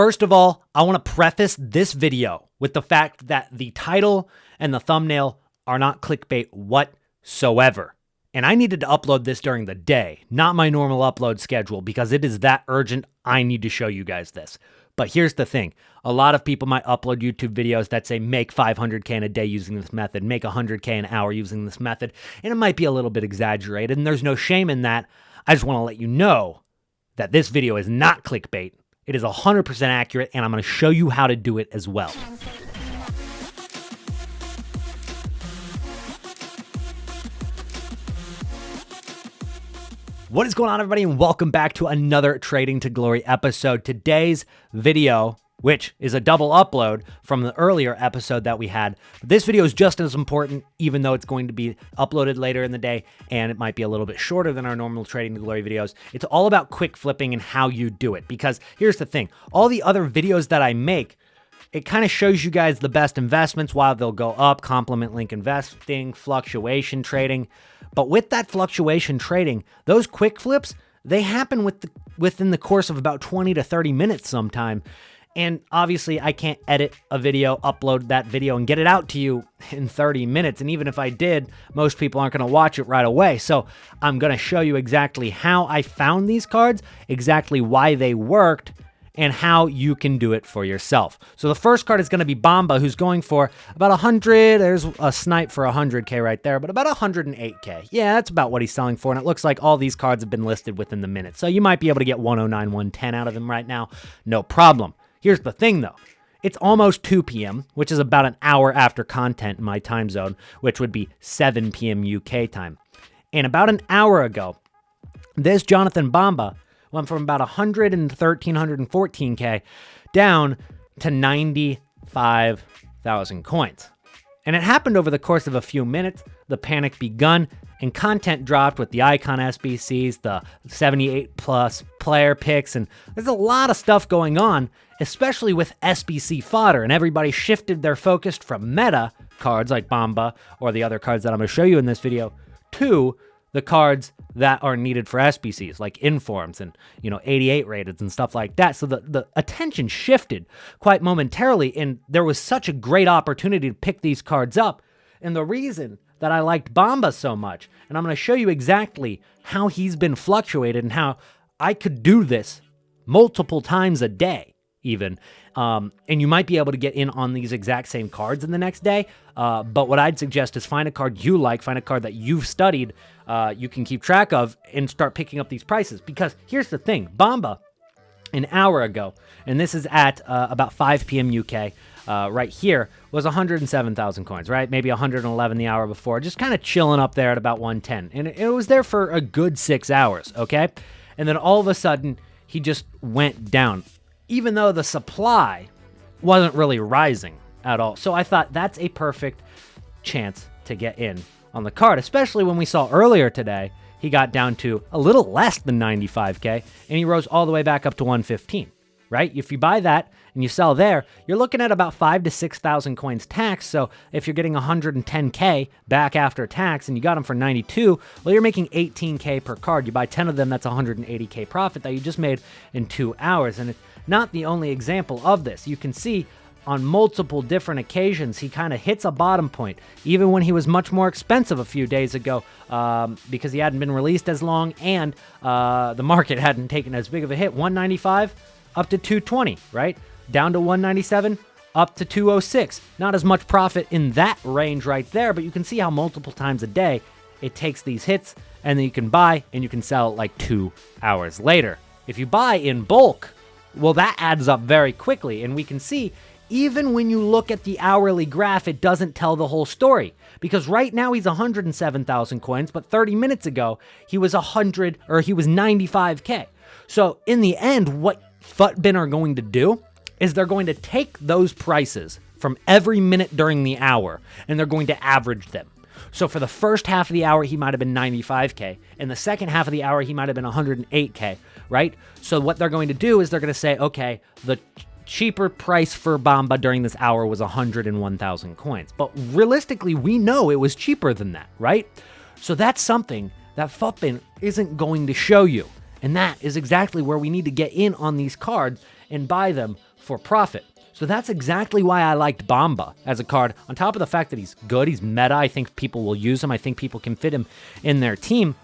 First of all, I want to preface this video with the fact that the title and the thumbnail are not clickbait whatsoever. And I needed to upload this during the day, not my normal upload schedule, because it is that urgent. I need to show you guys this. But here's the thing. A lot of people might upload YouTube videos that say make 500K in a day using this method, make 100K an hour using this method, and it might be a little bit exaggerated, and there's no shame in that. I just want to let you know that this video is not clickbait. It is 100% accurate, and I'm going to show you how to do it as well. What is going on, everybody, and welcome back to another Trading to Glory episode. Today's video, which is a double upload from the earlier episode that we had. This video is just as important, even though it's going to be uploaded later in the day, and it might be a little bit shorter than our normal Trading to Glory videos. It's all about quick flipping and how you do it, because here's the thing. All the other videos that I make, it kind of shows you guys the best investments while they'll go up, complement link investing, fluctuation trading. But with that fluctuation trading, those quick flips, they happen within the course of about 20 to 30 minutes sometime. And obviously I can't edit a video, upload that video, and get it out to you in 30 minutes. And even if I did, most people aren't going to watch it right away. So I'm going to show you exactly how I found these cards, exactly why they worked, and how you can do it for yourself. So the first card is going to be Bamba, who's going for about 100. There's a snipe for 100K right there, but about 108K. Yeah, that's about what he's selling for, and it looks like all these cards have been listed within the minute. So you might be able to get 109, 110 out of them right now. No problem. Here's the thing, though. It's almost 2 p.m., which is about an hour after content in my time zone, which would be 7 p.m. UK time. And about an hour ago, this Jonathan Bamba went from about 113, 114K down to 95,000 coins. And it happened over the course of a few minutes. The panic begun, and content dropped with the icon SBCs, the 78 plus player picks, and there's a lot of stuff going on, especially with SBC fodder, and everybody shifted their focus from meta cards like Bamba or the other cards that I'm going to show you in this video to the cards that are needed for SBCs, like Informs and, 88 rated and stuff like that. So the attention shifted quite momentarily, and there was such a great opportunity to pick these cards up. And the reason that I liked Bamba so much, and I'm going to show you exactly how he's been fluctuated and how I could do this multiple times a day even. And you might be able to get in on these exact same cards in the next day. But what I'd suggest is find a card you like, find a card that you've studied, you can keep track of, and start picking up these prices. Because here's the thing, Bamba, an hour ago, and this is at about 5 p.m. UK, right here, was 107,000 coins, right? Maybe 111 the hour before, just kind of chilling up there at about 110. And it was there for a good 6 hours, okay? And then all of a sudden, he just went down, even though the supply wasn't really rising at all. So I thought that's a perfect chance to get in on the card, especially when we saw earlier today, he got down to a little less than 95K, and he rose all the way back up to 115, right? If you buy that and you sell there, you're looking at about 5,000 to 6,000 coins tax. So if you're getting 110K back after tax and you got them for 92, well, you're making 18K per card. You buy 10 of them, that's 180K profit that you just made in 2 hours. And it's not the only example of this. You can see on multiple different occasions, he kind of hits a bottom point, even when he was much more expensive a few days ago, because he hadn't been released as long and the market hadn't taken as big of a hit. 195 up to 220, right? Down to 197, up to 206. Not as much profit in that range right there, but you can see how multiple times a day it takes these hits, and then you can buy and you can sell like 2 hours later. If you buy in bulk, well, that adds up very quickly, and we can see even when you look at the hourly graph, it doesn't tell the whole story, because right now he's 107,000 coins, but 30 minutes ago he was 95K. So in the end, what FUTBIN are going to do is they're going to take those prices from every minute during the hour, and they're going to average them. So for the first half of the hour, he might have been 95K. In the second half of the hour, he might have been 108K, right? So what they're going to do is they're going to say, okay, the cheaper price for Bamba during this hour was 101,000 coins. But realistically, we know it was cheaper than that, right? So that's something that FUTBIN isn't going to show you. And that is exactly where we need to get in on these cards and buy them for profit. So that's exactly why I liked Bamba as a card. On top of the fact that he's good, he's meta, I think people will use him, I think people can fit him in their team.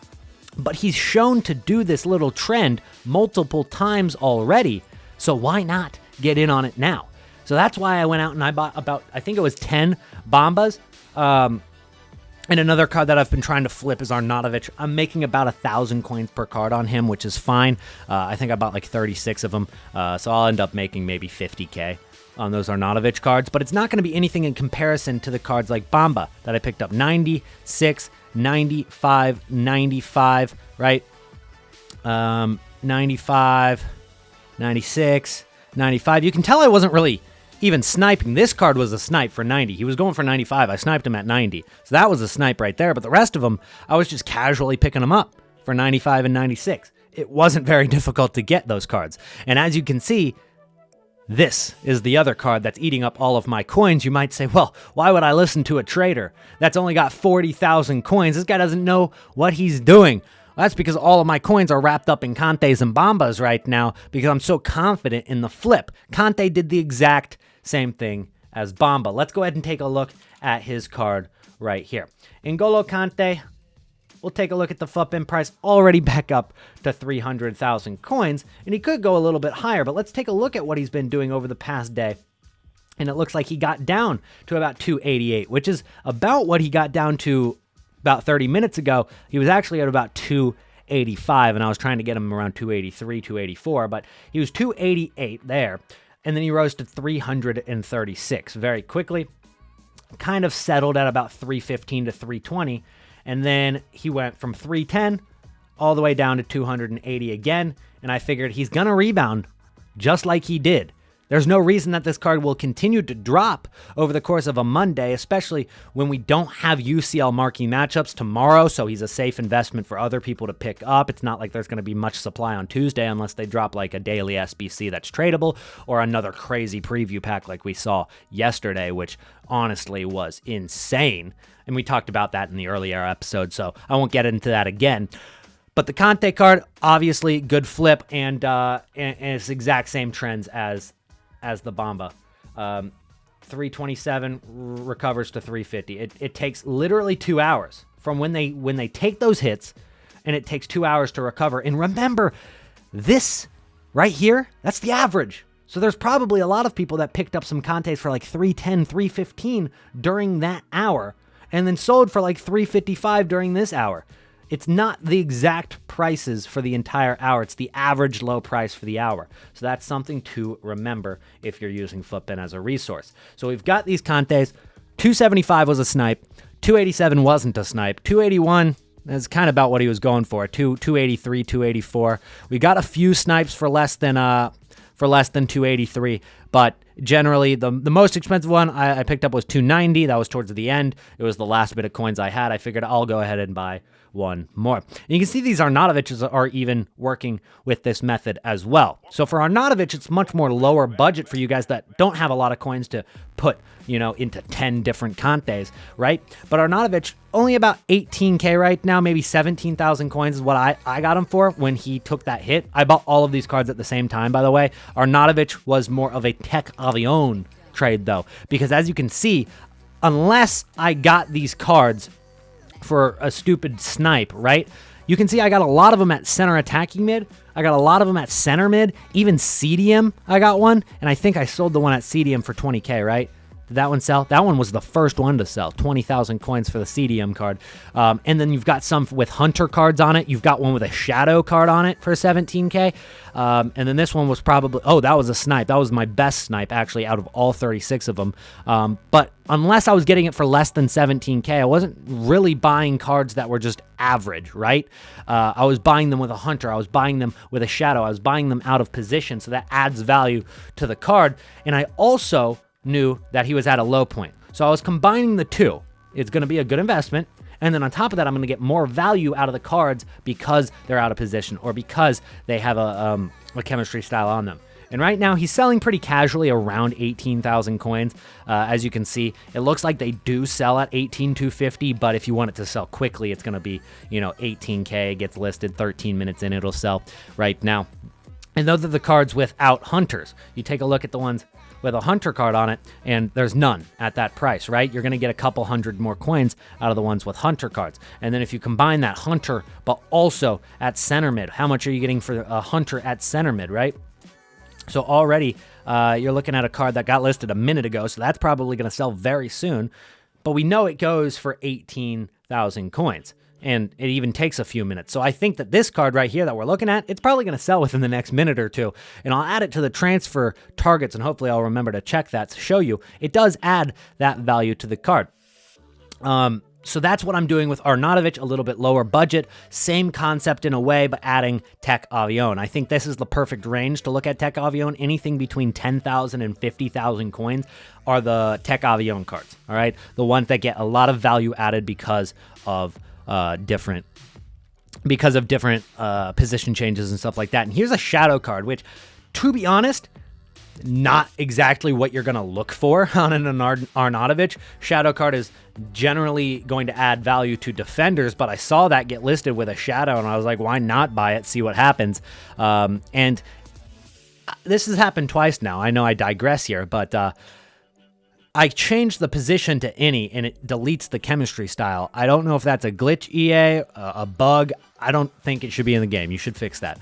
But he's shown to do this little trend multiple times already, so why not get in on it now? So that's why I went out and I bought about, I think it was 10 Bambas. And another card that I've been trying to flip is Arnautovic. I'm making about 1,000 coins per card on him, which is fine. I think I bought like 36 of them, so I'll end up making maybe 50K on those Arnautovic cards. But it's not going to be anything in comparison to the cards like Bamba that I picked up. 96, 95, 95, right? 95, 96, 95. You can tell I wasn't really even sniping. This card was a snipe for 90. He was going for 95. I sniped him at 90. So that was a snipe right there. But the rest of them, I was just casually picking them up for 95 and 96. It wasn't very difficult to get those cards. And as you can see, this is the other card that's eating up all of my coins. You might say, well, why would I listen to a trader that's only got 40,000 coins? This guy doesn't know what he's doing. Well, that's because all of my coins are wrapped up in Kantes and Bambas right now because I'm so confident in the flip. Kante did the exact same thing as Bamba. Let's go ahead and take a look at his card right here. N'Golo Kante, we'll take a look at the FUTBIN price, already back up to 300,000 coins, and he could go a little bit higher, but let's take a look at what he's been doing over the past day. And it looks like he got down to about 288, which is about what he got down to about 30 minutes ago. He was actually at about 285, and I was trying to get him around 283, 284, but he was 288 there. And then he rose to 336 very quickly, kind of settled at about 315 to 320. And then he went from 310 all the way down to 280 again. And I figured he's going to rebound just like he did. There's no reason that this card will continue to drop over the course of a Monday, especially when we don't have UCL marquee matchups tomorrow, so he's a safe investment for other people to pick up. It's not like there's going to be much supply on Tuesday unless they drop like a daily SBC that's tradable or another crazy preview pack like we saw yesterday, which honestly was insane. And we talked about that in the earlier episode, so I won't get into that again. But the Kante card, obviously good flip, and it's exact same trends as the Bamba. 327 recovers to 350. It takes literally 2 hours from when they take those hits, and it takes 2 hours to recover. And remember, this right here, that's the average. So there's probably a lot of people that picked up some Kantes for like 310, 315 during that hour, and then sold for like 355 during this hour. It's not the exact prices for the entire hour. It's the average low price for the hour. So that's something to remember if you're using FUTBIN as a resource. So we've got these Kantes. 275 was a snipe. 287 wasn't a snipe. 281 is kind of about what he was going for. 283, 284. We got a few snipes for less than 283, but generally the most expensive one I picked up was 290. That was towards the end. It was the last bit of coins I had. I figured I'll go ahead and buy one more. And you can see these Arnautovics are even working with this method as well. So for Arnautovic, it's much more lower budget for you guys that don't have a lot of coins to put, into 10 different Kantes, right? But Arnautovic, only about 18K right now, maybe 17,000 coins is what I got him for when he took that hit. I bought all of these cards at the same time, by the way. Arnautovic was more of a tech avion trade, though, because as you can see, unless I got these cards for a stupid snipe, right? You can see I got a lot of them at center attacking mid. I got a lot of them at center mid. Even CDM, I got one. And I think I sold the one at CDM for 20K, right? Did that one sell? That one was the first one to sell. 20,000 coins for the CDM card. And then you've got some with Hunter cards on it. You've got one with a Shadow card on it for 17K. And then this one was probably... Oh, that was a snipe. That was my best snipe, actually, out of all 36 of them. But unless I was getting it for less than 17K, I wasn't really buying cards that were just average, right? I was buying them with a Hunter. I was buying them with a Shadow. I was buying them out of position, so that adds value to the card. And I also knew that he was at a low point. So I was combining the two. It's going to be a good investment. And then on top of that, I'm going to get more value out of the cards because they're out of position or because they have a chemistry style on them. And right now, he's selling pretty casually around 18,000 coins. As you can see, it looks like they do sell at 18,250, but if you want it to sell quickly, it's going to be, 18K, gets listed 13 minutes in, it'll sell right now. And those are the cards without hunters. You take a look at the ones with a hunter card on it, and there's none at that price, right? You're going to get a couple hundred more coins out of the ones with hunter cards. And then if you combine that hunter, but also at center mid, how much are you getting for a hunter at center mid, right? So already you're looking at a card that got listed a minute ago, so that's probably going to sell very soon. But we know it goes for 18,000 coins. And it even takes a few minutes. So I think that this card right here that we're looking at, it's probably going to sell within the next minute or two. And I'll add it to the transfer targets, and hopefully I'll remember to check that to show you. It does add that value to the card. So that's what I'm doing with Arnautovic, a little bit lower budget. Same concept in a way, but adding Tech Avion. I think this is the perfect range to look at Tech Avion. Anything between 10,000 and 50,000 coins are the Tech Avion cards, all right? The ones that get a lot of value added because of different position changes and stuff like that. And here's a shadow card, which, to be honest, not exactly what you're going to look for on an Arnautovic. Shadow card is generally going to add value to defenders, but I saw that get listed with a shadow, and I was like, why not buy it, see what happens? And this has happened twice now. I know I digress here, but I changed the position to any, and it deletes the chemistry style. I don't know if that's a glitch, EA, a bug. I don't think it should be in the game. You should fix that.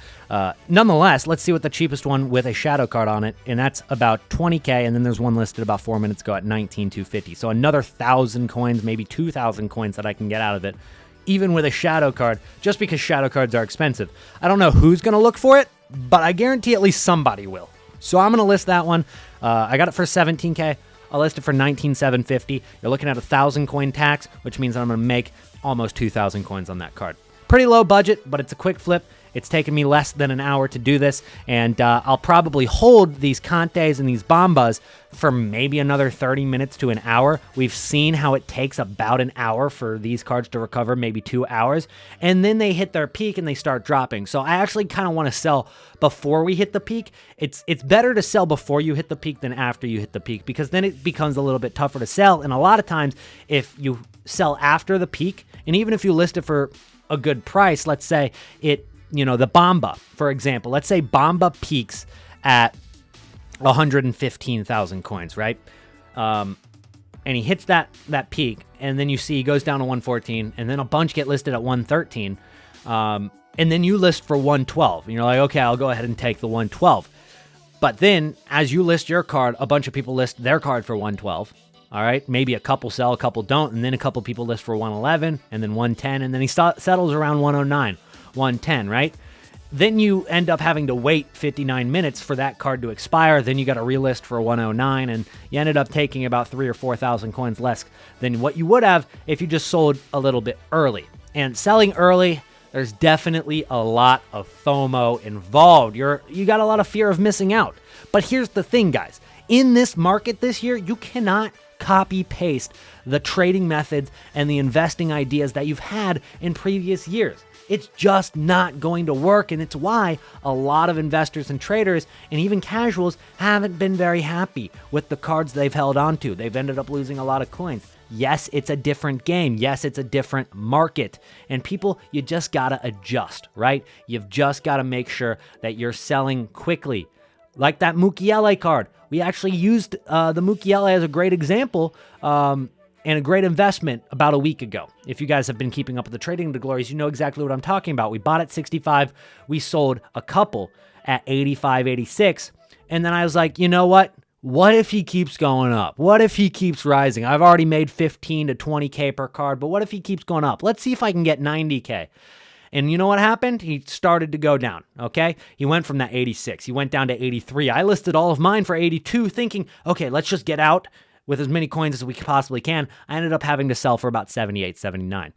Nonetheless, let's see what the cheapest one with a shadow card on it, and that's about 20K, and then there's one listed about 4 minutes ago at 19,250. So another 1,000 coins, maybe 2,000 coins that I can get out of it, even with a shadow card, just because shadow cards are expensive. I don't know who's going to look for it, but I guarantee at least somebody will. So I'm going to list that one. I got it for 17K. I'll list it for 19,750. You're looking at 1,000 coin tax, which means I'm going to make almost 2,000 coins on that card. Pretty low budget, but it's a quick flip. It's taken me less than an hour to do this, and I'll probably hold these Kantes and these Bambas for maybe another 30 minutes to an hour. We've seen how it takes about an hour for these cards to recover, maybe 2 hours, and then they hit their peak and they start dropping. So I actually kind of want to sell before we hit the peak. It's better to sell before you hit the peak than after you hit the peak, because then it becomes a little bit tougher to sell. And a lot of times, if you sell after the peak, and even if you list it for a good price, let's say the Bamba, for example, let's say Bamba peaks at 115,000 coins, right? And he hits that peak, and then you see he goes down to 114, and then a bunch get listed at 113, and then you list for 112, and you're like, okay, I'll go ahead and take the 112. But then, as you list your card, a bunch of people list their card for 112. All right, maybe a couple sell, a couple don't, and then a couple people list for 111, and then 110, and then he settles around 109, 110, right? Then you end up having to wait 59 minutes for that card to expire. Then you got to relist for 109, and you ended up taking about 3,000 or 4,000 coins less than what you would have if you just sold a little bit early. And selling early, there's definitely a lot of FOMO involved. You got a lot of fear of missing out. But here's the thing, guys. In this market this year, you cannot copy paste the trading methods and the investing ideas that you've had in previous years. It's just not going to work, and it's why a lot of investors and traders and even casuals haven't been very happy with the cards they've held on to. They've ended up losing a lot of coins. Yes, it's a different game. Yes, it's a different market. And people, you just got to adjust, right? You've just got to make sure that you're selling quickly. Like that Mukiele card. We actually used the Mukiele as a great example and a great investment about a week ago. If you guys have been keeping up with the Trading the Glories, you know exactly what I'm talking about. We bought at 65. We sold a couple at 85, 86. And then I was like, you know what? What if he keeps going up? What if he keeps rising? I've already made 15 to 20K per card, but what if he keeps going up? Let's see if I can get 90K. And you know what happened? He started to go down, okay? He went from that 86. He went down to 83. I listed all of mine for 82 thinking, okay, let's just get out with as many coins as we possibly can. I ended up having to sell for about 78, 79.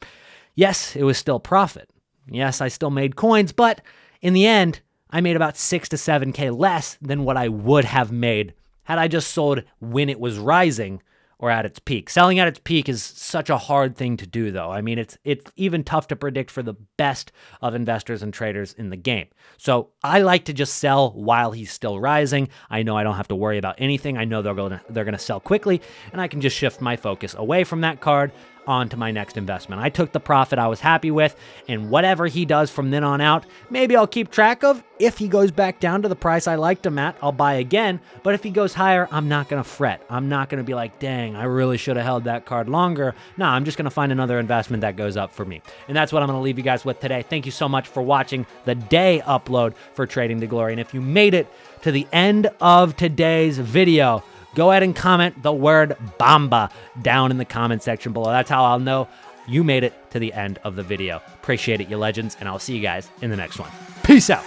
Yes, it was still profit. Yes, I still made coins, but in the end, I made about 6 to 7K less than what I would have made had I just sold when it was rising or at its peak. Selling at its peak is such a hard thing to do, though. I mean, it's even tough to predict for the best of investors and traders in the game. So I like to just sell while he's still rising. I know I don't have to worry about anything. I know they're gonna sell quickly, and I can just shift my focus away from that card. on to my next investment. I took the profit I was happy with, and whatever he does from then on out, maybe I'll keep track of. If he goes back down to the price I liked him at, I'll buy again. But if he goes higher, I'm not going to fret. I'm not going to be like, dang, I really should have held that card longer. No, I'm just going to find another investment that goes up for me. And that's what I'm going to leave you guys with today. Thank you so much for watching the day upload for Trading to Glory. And if you made it to the end of today's video, go ahead and comment the word Bamba down in the comment section below. That's how I'll know you made it to the end of the video. Appreciate it, you legends, and I'll see you guys in the next one. Peace out.